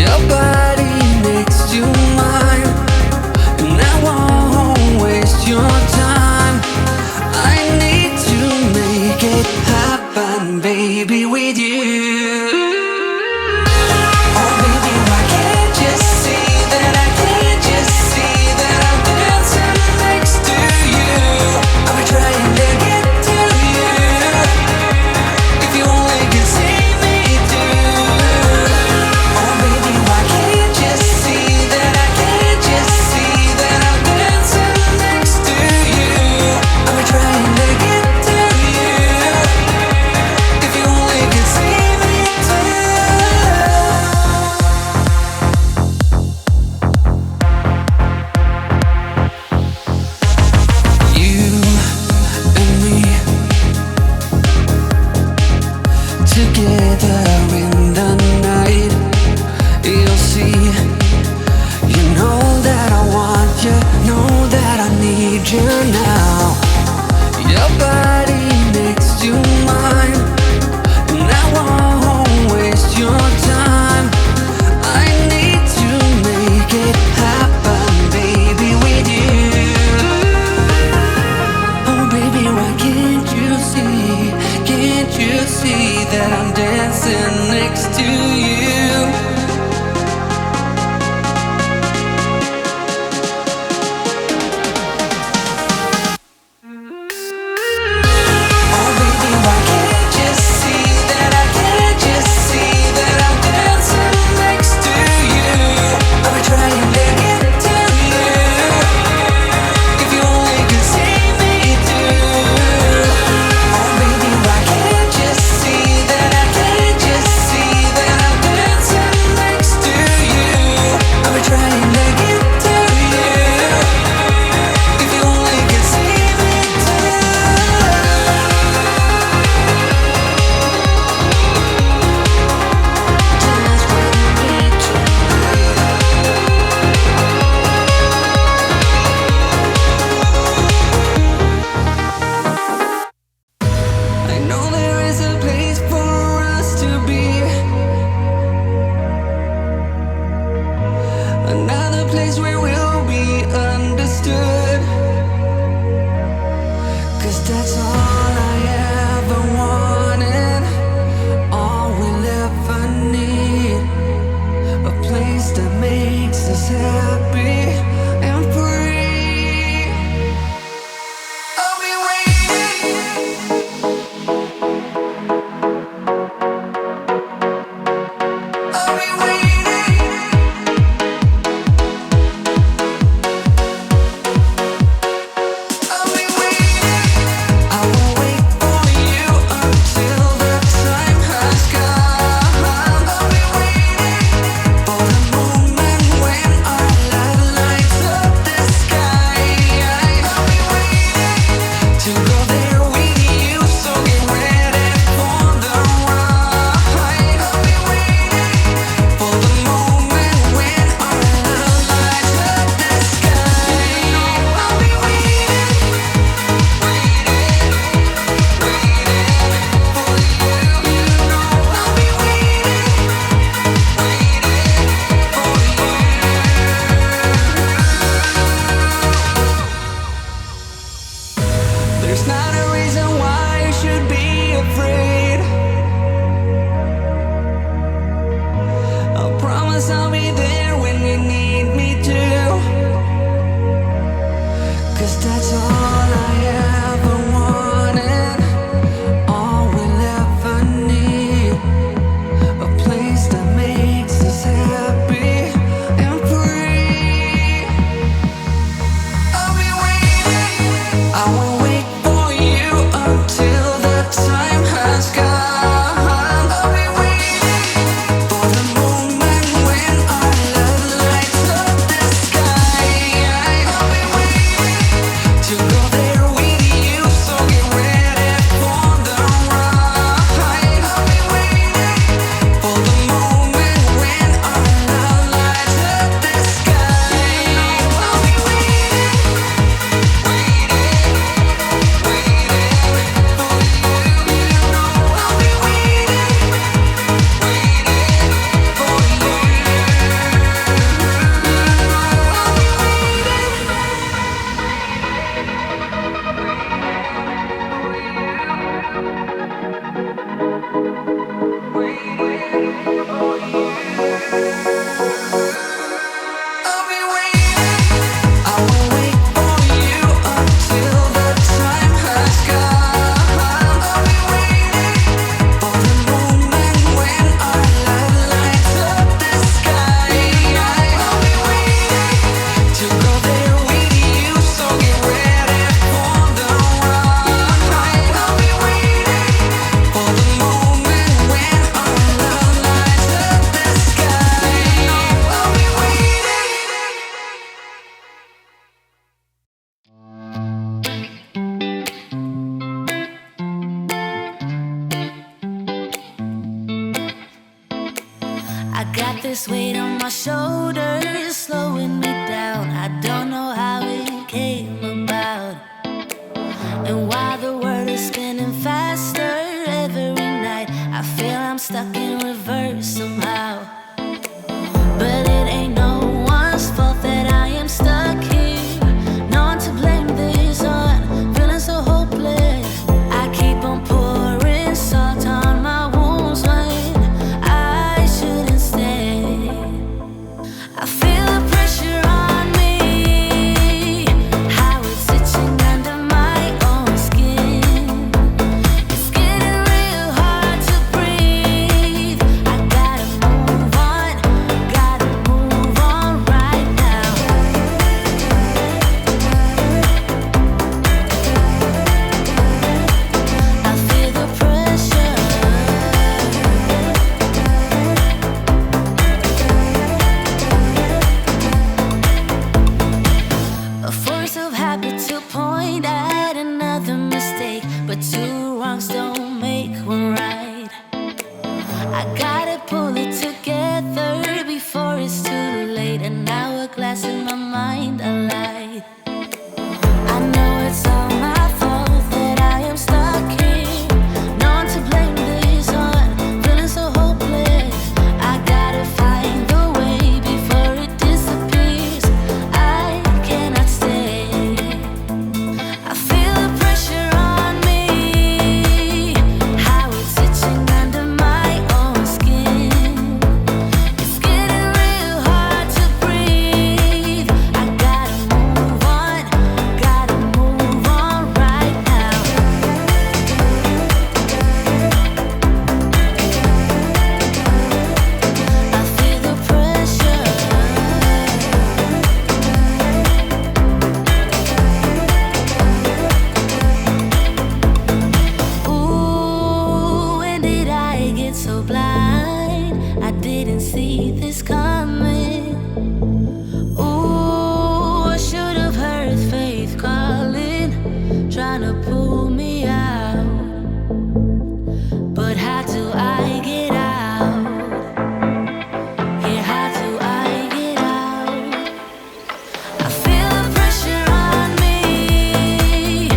Your body next to mine, and I won't waste your time. I need to make it happen, baby, with you. Oh baby, why can't you see that I can't just see that I'm dancing next to you? I'll be trying to get to you. If you only could see me too. Oh baby, why can't you see that I can't just see that I'm dancing next to you? I'll be trying to get to you. If you only could see me too. You and me together in the night. You'll see. You know that I want you, know that I need you now. Your body next to mine, and I won't waste your time. I need to make it happen, baby, with you. Oh baby, why can't you see that I'm dancing next to you? Oh baby, why can't you see that I can't just see that I'm dancing next to you? I'll be trying to get to you. If you only could see me too. Oh baby, why can't you see that I can't just see that I'm dancing next to you? I'll be trying to get to you. If you only could see me too. Dance with me tonight. I know there is a place for us to be, another place where we'll be understood. 'Cause that's all I ever wanted, all we'll ever need. A place that makes us happy and free. I'll be waiting. I'll be waiting. I'll be waiting. I will wait for you until the time has come. I'll be waiting for the moment when our love lights up the sky. I'll be waiting to go there with you, so get ready for the ride. I'll be waiting for I got this weight on my shoulders, slowing me down. I don't know how it came about. And while the world is spinning faster every night, I feel I'm stuck in reverse somehow. But it ain't no one's fault that I am stuck here. No one to blame this on, feeling so hopeless. I keep on pouring salt on my wounds when I shouldn't stay. I feel the pressure on me, how it's itching under my own skin. It's getting real hard to breathe. I gotta move on right now. I feel the pressure. A force of habit to point at another mistake, but two wrongs don't make one right. I gotta pull it together before it's too late. An hourglass in my mind, a light. I know it's all my fault that I am stuck here. No one to blame this on, feeling so hopeless. I gotta find the way before it disappears. I cannot stay. I feel the pressure on me, how it's itching under my own skin. It's getting real hard to breathe. I gotta move on right now. I feel the pressure. Ooh, when did I get so blind? I didn't see this coming. Ooh, I should have heard faith calling, trying to pull me out. But how do I get out? Yeah, how do I get out? I feel the pressure on me,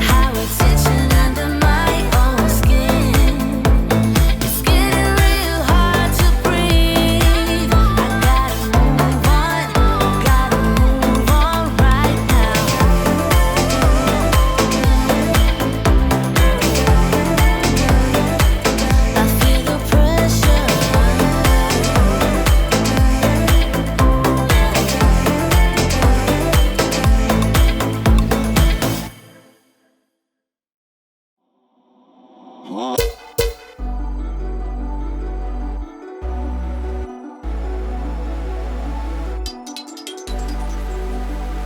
how it's itching under my own skin. It's getting real hard to breathe. I gotta move on right now. I feel the pressure. Oh.